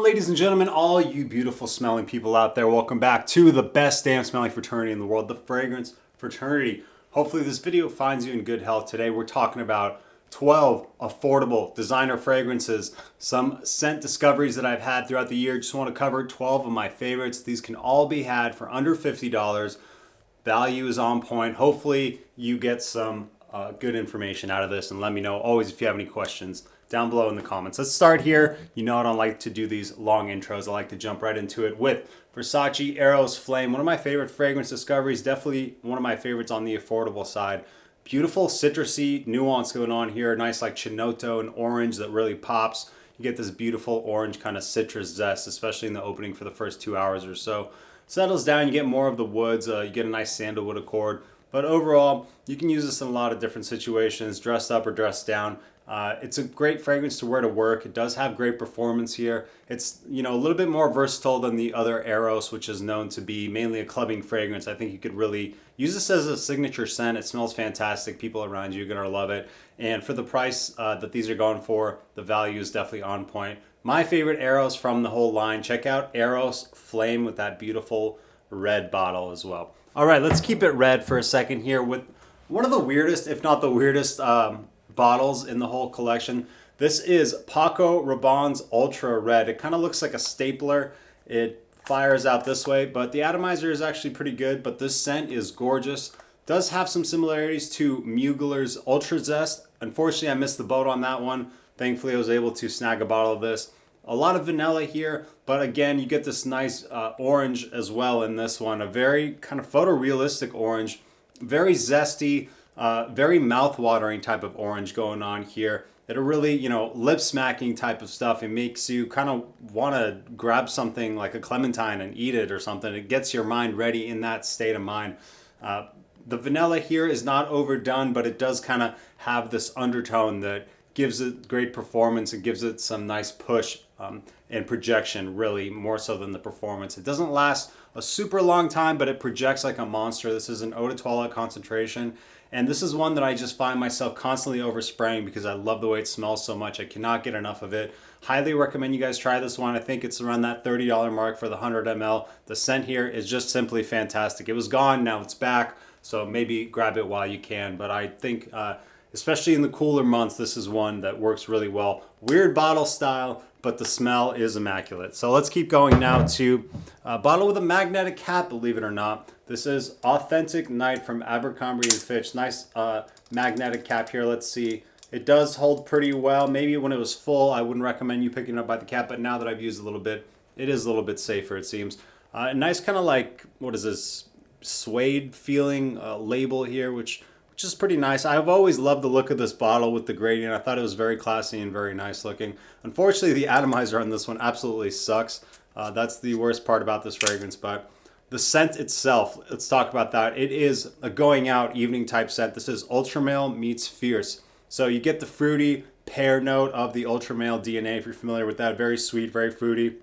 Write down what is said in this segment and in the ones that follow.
Ladies and gentlemen, all you beautiful smelling people out there, welcome back to the best damn smelling fraternity in the world, the Fragrance Fraternity. Hopefully this video finds you in good health. Today we're talking about 12 affordable designer fragrances, some scent discoveries that I've had throughout the year. Just want to cover 12 of my favorites. These can all be had for under $50. Value is on point. Hopefully you get some good information out of this, and let me know always if you have any questions down below in the comments. Let's start here. You know I don't like to do these long intros. I like to jump right into it with Versace Eros Flame. One of my favorite fragrance discoveries. Definitely one of my favorites on the affordable side. Beautiful citrusy nuance going on here. Nice like chinotto and orange that really pops. You get this beautiful orange kind of citrus zest, especially in the opening for the first 2 hours or so. Settles down, you get more of the woods. You get a nice sandalwood accord. But overall, you can use this in a lot of different situations, dressed up or dressed down. It's a great fragrance to wear to work. It does have great performance here. It's, you know, a little bit more versatile than the other Eros, which is known to be mainly a clubbing fragrance. I think you could really use this as a signature scent. It smells fantastic. People around you are going to love it. And for the price that these are going for, the value is definitely on point. My favorite Eros from the whole line. Check out Eros Flame with that beautiful red bottle as well. All right, let's keep it red for a second here with one of the weirdest, if not the weirdest, bottles in the whole collection. This is Paco Rabanne's Ultra Red. It kind of looks like a stapler. It fires out this way, but the atomizer is actually pretty good, but this scent is gorgeous. Does have some similarities to Mugler's Ultra Zest. Unfortunately, I missed the boat on that one. Thankfully, I was able to snag a bottle of this. A lot of vanilla here, but again, you get this nice orange as well in this one. A very kind of photorealistic orange, very zesty, very mouth-watering type of orange going on here. It'll really, you know, lip-smacking type of stuff. It makes you kind of want to grab something like a clementine and eat it or something. It gets your mind ready in that state of mind. The vanilla here is not overdone, but it does kind of have this undertone that gives it great performance and gives it some nice push and projection, really, more so than the performance. It doesn't last a super long time, but it projects like a monster. This is an eau de toilette concentration. And this is one that I just find myself constantly overspraying because I love the way it smells so much. I cannot get enough of it. Highly recommend you guys try this one. I think it's around that $30 mark for the 100 ml. The scent here is just simply fantastic. It was gone, now it's back. So maybe grab it while you can. But I think, especially in the cooler months, this is one that works really well. Weird bottle style, but the smell is immaculate. So let's keep going now to a bottle with a magnetic cap, believe it or not. This is Authentic Night from Abercrombie & Fitch. Nice magnetic cap here. Let's see. It does hold pretty well. Maybe when it was full, I wouldn't recommend you picking it up by the cap, but now that I've used a little bit, it is a little bit safer, it seems. A nice kind of like, what is this, suede feeling label here, which is pretty nice. I've always loved the look of this bottle with the gradient. I thought it was very classy and very nice looking. Unfortunately, the atomizer on this one absolutely sucks. That's the worst part about this fragrance, but the scent itself, let's talk about that. It is a going out evening type scent. This is Ultra Male meets Fierce. So you get the fruity pear note of the Ultra Male DNA, if you're familiar with that. Very sweet, very fruity.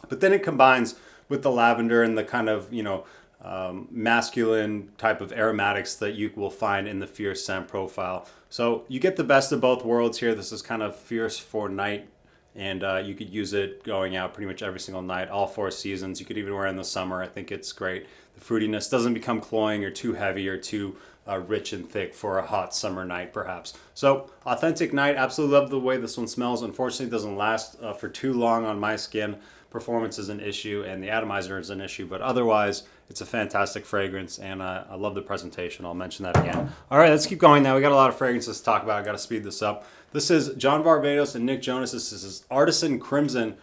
But then it combines with the lavender and the kind of, you know, masculine type of aromatics that you will find in the Fierce scent profile. So you get the best of both worlds here. This is kind of Fierce for night, and you could use it going out pretty much every single night, all 4 seasons. You could even wear it in the summer. I think it's great. The fruitiness doesn't become cloying or too heavy or too rich and thick for a hot summer night, perhaps. So Authentic Night, absolutely love the way this one smells. Unfortunately, it doesn't last for too long on my skin. Performance is an issue and the atomizer is an issue, but otherwise it's a fantastic fragrance, and I love the presentation. I'll mention that again. All right, let's keep going now. We got a lot of fragrances to talk about. I got to speed this up. This is John Varvatos and Nick Jonas. This is Artisan Crimson.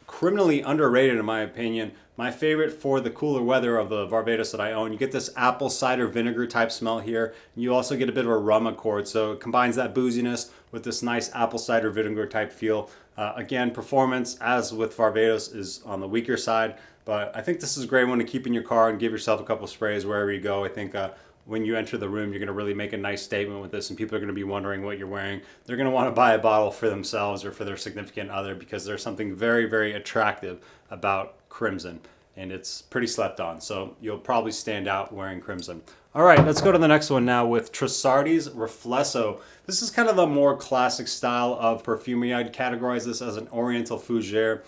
Criminally underrated in my opinion. My favorite for the cooler weather of the Varvatos that I own. You get this apple cider vinegar type smell here. You also get a bit of a rum accord, so it combines that booziness with this nice apple cider vinegar type feel. Again, performance, as with Varvatos, is on the weaker side, but I think this is a great one to keep in your car and give yourself a couple sprays wherever you go. I think when you enter the room, you're going to really make a nice statement with this, and people are going to be wondering what you're wearing. They're going to want to buy a bottle for themselves or for their significant other because there's something very, very attractive about crimson. and it's pretty slept on. So you'll probably stand out wearing crimson. All right, let's go to the next one now with Trussardi Riflesso. This is kind of the more classic style of perfumery. I'd categorize this as an Oriental Fougere.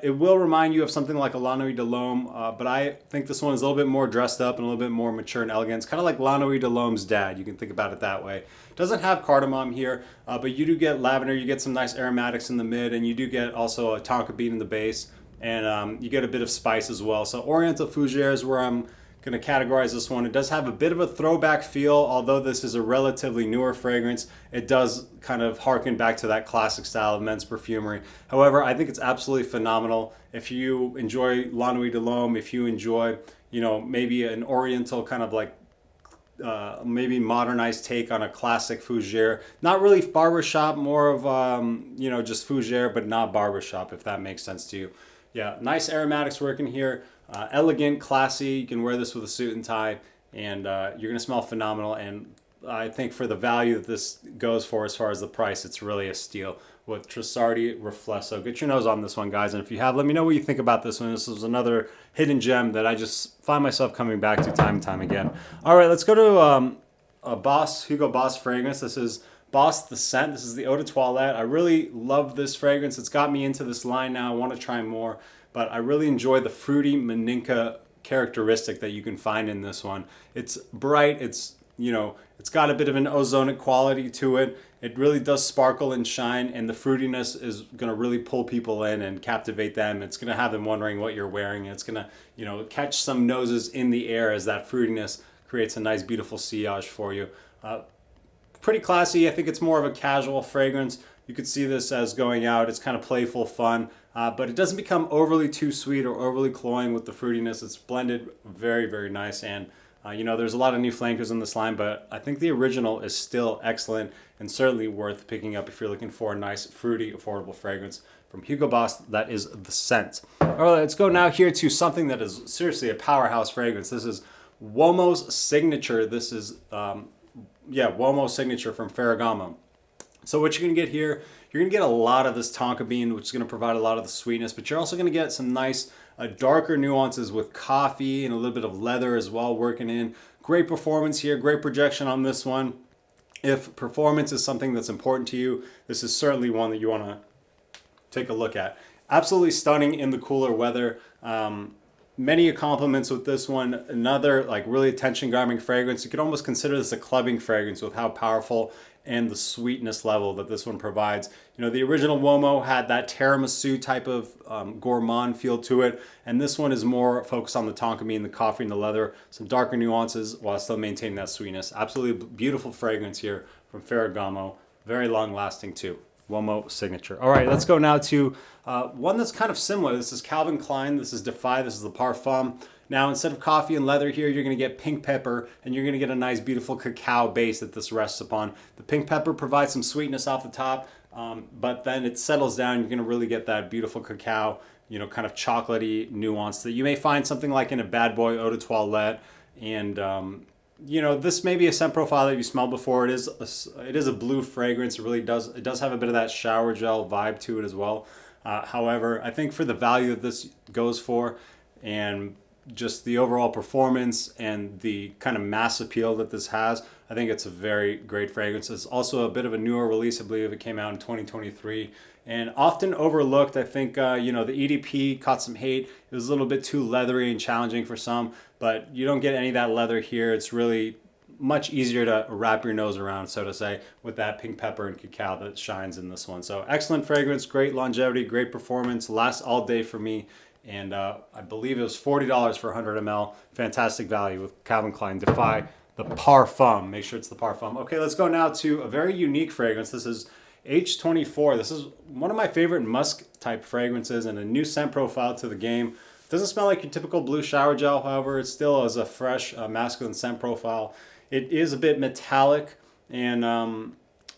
It will remind you of something like a La Nuit de l'Homme, but I think this one is a little bit more dressed up and a little bit more mature and elegant. It's kind of like La Nuit de l'Homme's dad. You can think about it that way. It doesn't have cardamom here, but you do get lavender. You get some nice aromatics in the mid, and you do get also a tonka bean in the base, and you get a bit of spice as well. So Oriental Fougere is where I'm going to categorize this one. It does have a bit of a throwback feel, although this is a relatively newer fragrance. It does kind of harken back to that classic style of men's perfumery. However, I think it's absolutely phenomenal. If you enjoy La Nuit de l'Homme, if you enjoy, you know, maybe an Oriental kind of like maybe modernized take on a classic Fougere, not really barbershop, more of you know, just Fougere, but not barbershop, if that makes sense to you. Yeah, nice aromatics working here. Elegant, classy. You can wear this with a suit and tie, and you're going to smell phenomenal. And I think for the value that this goes for as far as the price, it's really a steal with Trussardi Riflesso. Get your nose on this one, guys. And if you have, let me know what you think about this one. This is another hidden gem that I just find myself coming back to time and time again. All right, let's go to a Hugo Boss fragrance. This is Boss the Scent. This is the Eau de Toilette. I really love this fragrance. It's got me into this line now. I want to try more, but I really enjoy the fruity Maninka characteristic that you can find in this one. It's bright. It's, you know, it's got a bit of an ozonic quality to it. It really does sparkle and shine, and the fruitiness is going to really pull people in and captivate them. It's going to have them wondering what you're wearing. It's going to, you know, catch some noses in the air as that fruitiness creates a nice, beautiful sillage for you. Pretty classy. I think it's more of a casual fragrance. You could see this as going out. It's kind of playful, fun, but it doesn't become overly too sweet or overly cloying with the fruitiness. It's blended very, very nice. And you know, there's a lot of new flankers in this line, but I think the original is still excellent and certainly worth picking up if you're looking for a nice, fruity, affordable fragrance from Hugo Boss. That is the Scent. All right, let's go now here to something that is seriously a powerhouse fragrance. This is Uomo's Signature. This is Uomo Signature from Ferregamo. So what you're going to get here, you're going to get a lot of this tonka bean, which is going to provide a lot of the sweetness, but you're also going to get some nice darker nuances with coffee and a little bit of leather as well working in. Great performance here, great projection on this one. If performance is something that's important to you, this is certainly one that you want to take a look at. Absolutely stunning in the cooler weather. Many compliments with this one. Another like really attention-grabbing fragrance. You could almost consider this a clubbing fragrance with how powerful and the sweetness level that this one provides. You know, the original Uomo had that tiramisu type of gourmand feel to it, and this one is more focused on the tonka bean, the coffee, and the leather. Some darker nuances while still maintaining that sweetness. Absolutely beautiful fragrance here from Ferragamo. Very long-lasting too. Uomo Signature. All right, let's go now to one that's kind of similar. This is Calvin Klein. This is Defy. This is the Parfum. Now, instead of coffee and leather here, you're going to get pink pepper, and you're going to get a nice, beautiful cacao base that this rests upon. The pink pepper provides some sweetness off the top, but then it settles down. You're going to really get that beautiful cacao, you know, kind of chocolatey nuance that you may find something like in a Bad Boy Eau de Toilette. And, you know, this may be a scent profile that you smelled before. It is a blue fragrance. It does have a bit of that shower gel vibe to it as well. However, I think for the value that this goes for, and just the overall performance and the kind of mass appeal that this has, I think it's a very great fragrance. It's also a bit of a newer release. I believe it came out in 2023 and often overlooked. I think, you know, the EDP caught some hate. It was a little bit too leathery and challenging for some, but you don't get any of that leather here. It's really much easier to wrap your nose around, so to say, with that pink pepper and cacao that shines in this one. So excellent fragrance, great longevity, great performance, lasts all day for me. And I believe it was $40 for 100 ml. Fantastic value with Calvin Klein Defy, the Parfum. Make sure it's the Parfum. Okay, let's go now to a very unique fragrance. This is H24. This is one of my favorite musk type fragrances and a new scent profile to the game. It doesn't smell like your typical blue shower gel, however, it still is a fresh masculine scent profile. It is a bit metallic, and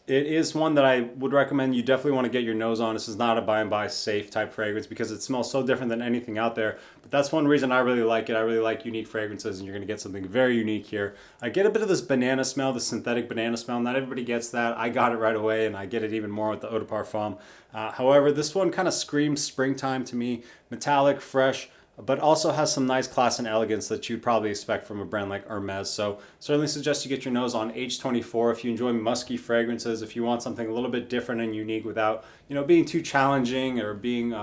it is one that I would recommend you definitely want to get your nose on. This is not a buy and buy safe type fragrance because it smells so different than anything out there. But that's one reason I really like it. I really like unique fragrances, and you're going to get something very unique here. I get a bit of this banana smell, the synthetic banana smell. Not everybody gets that. I got it right away, and I get it even more with the Eau de Parfum. However, this one kind of screams springtime to me. Metallic, fresh, but also has some nice class and elegance that you'd probably expect from a brand like Hermes. So certainly suggest you get your nose on H24 if you enjoy musky fragrances, if you want something a little bit different and unique without, being too challenging or being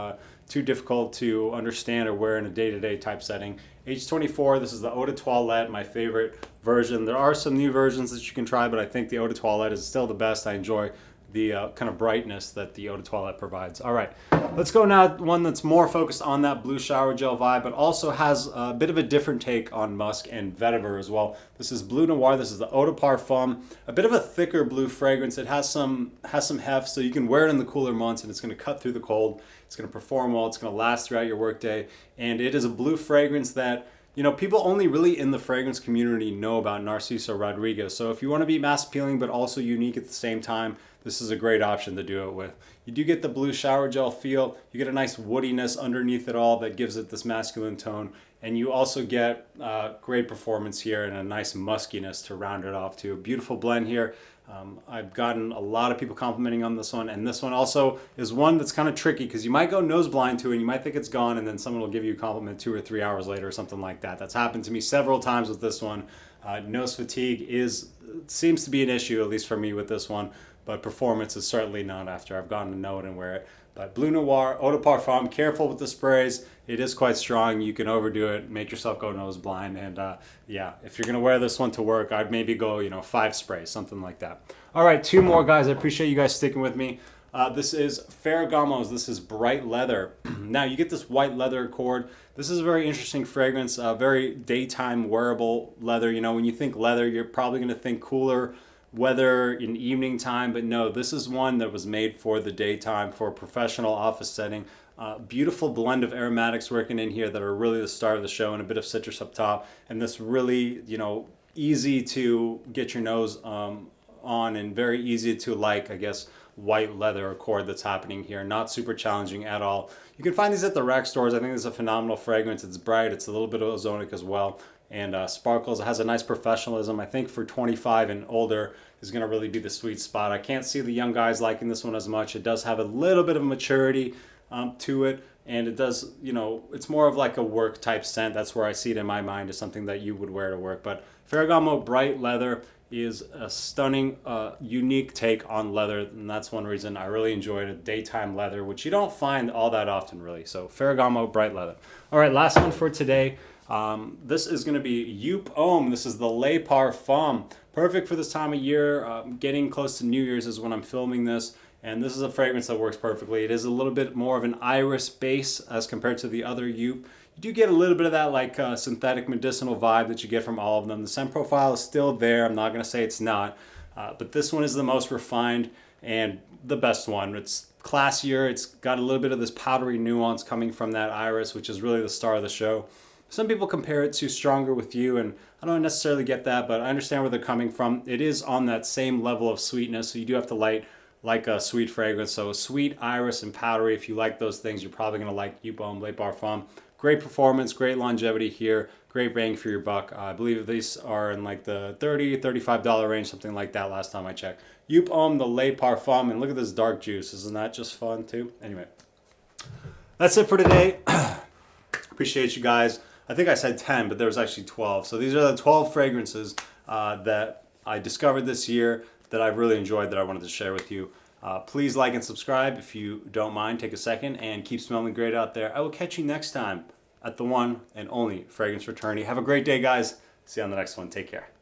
too difficult to understand or wear in a day-to-day type setting. H24, this is the Eau de Toilette, my favorite version. There are some new versions that you can try, but I think the Eau de Toilette is still the best. I enjoy the kind of brightness that the Eau de Toilette provides. All right, let's go now one that's more focused on that blue shower gel vibe, but also has a bit of a different take on musk and vetiver as well. This is Bleu Noir. This is the Eau de Parfum, a bit of a thicker blue fragrance. It has some heft, so you can wear it in the cooler months, and it's going to cut through the cold. It's going to perform well. It's going to last throughout your workday, and it is a blue fragrance that people only really in the fragrance community know about Narciso Rodriguez. So if you want to be mass appealing but also unique at the same time, this is a great option to do it with. You do get the blue shower gel feel. You get a nice woodiness underneath it all that gives it this masculine tone. And you also get great performance here and a nice muskiness to round it off too. A beautiful blend here. I've gotten a lot of people complimenting on this one, and this one also is one that's kind of tricky because you might go nose blind to it and you might think it's gone, and then someone will give you a compliment 2 or 3 hours later or something like that. That's happened to me several times with this one. Nose fatigue seems to be an issue, at least for me with this one, but performance is certainly not after I've gotten to know it and wear it. But Bleu Noir, Eau de Parfum, careful with the sprays. It is quite strong. You can overdo it, make yourself go nose blind. And yeah, if you're going to wear this one to work, I'd maybe go, 5 sprays, something like that. All right, 2 more, guys. I appreciate you guys sticking with me. This is Ferregamo's. This is bright leather. Now, you get this white leather accord. This is a very interesting fragrance, very daytime wearable leather. When you think leather, you're probably going to think cooler weather in evening time, but no, this is one that was made for the daytime, for a professional office setting. Beautiful blend of aromatics working in here that are really the star of the show, and a bit of citrus up top, and this really easy to get your nose on and very easy to like, I guess, white leather accord that's happening here. Not super challenging at all. You can find these at the rec stores. I think this is a phenomenal fragrance. It's bright, it's a little bit ozonic as well, and sparkles. It has a nice professionalism. I think for 25 and older is going to really be the sweet spot. I can't see the young guys liking this one as much. It does have a little bit of maturity to it, and it does, it's more of like a work type scent. That's where I see it in my mind as something that you would wear to work. But Ferragamo bright leather is a stunning, unique take on leather, and that's one reason I really enjoyed it. Daytime leather, which you don't find all that often, really. So Ferragamo bright leather. All right, last one for today. This is going to be Joop Homme. This is the Le Parfum. Perfect for this time of year. Getting close to New Year's is when I'm filming this. And this is a fragrance that works perfectly. It is a little bit more of an iris base as compared to the other Joop. You do get a little bit of that like synthetic medicinal vibe that you get from all of them. The scent profile is still there. I'm not going to say it's not. But this one is the most refined and the best one. It's classier. It's got a little bit of this powdery nuance coming from that iris, which is really the star of the show. Some people compare it to Stronger With You, and I don't necessarily get that, but I understand where they're coming from. It is on that same level of sweetness, so you do have to like a sweet fragrance. So sweet, iris, and powdery. If you like those things, you're probably going to like Joop Homme Le Parfum. Great performance, great longevity here, great bang for your buck. I believe these are in like the $30, $35 range, something like that last time I checked. Joop Homme, the Le Parfum, and look at this dark juice. Isn't that just fun too? Anyway, that's it for today. Appreciate you guys. I think I said 10, but there was actually 12. So these are the 12 fragrances that I discovered this year that I've really enjoyed that I wanted to share with you. Please like and subscribe if you don't mind. Take a second and keep smelling great out there. I will catch you next time at the one and only Fragrance Fraternity. Have a great day, guys. See you on the next one. Take care.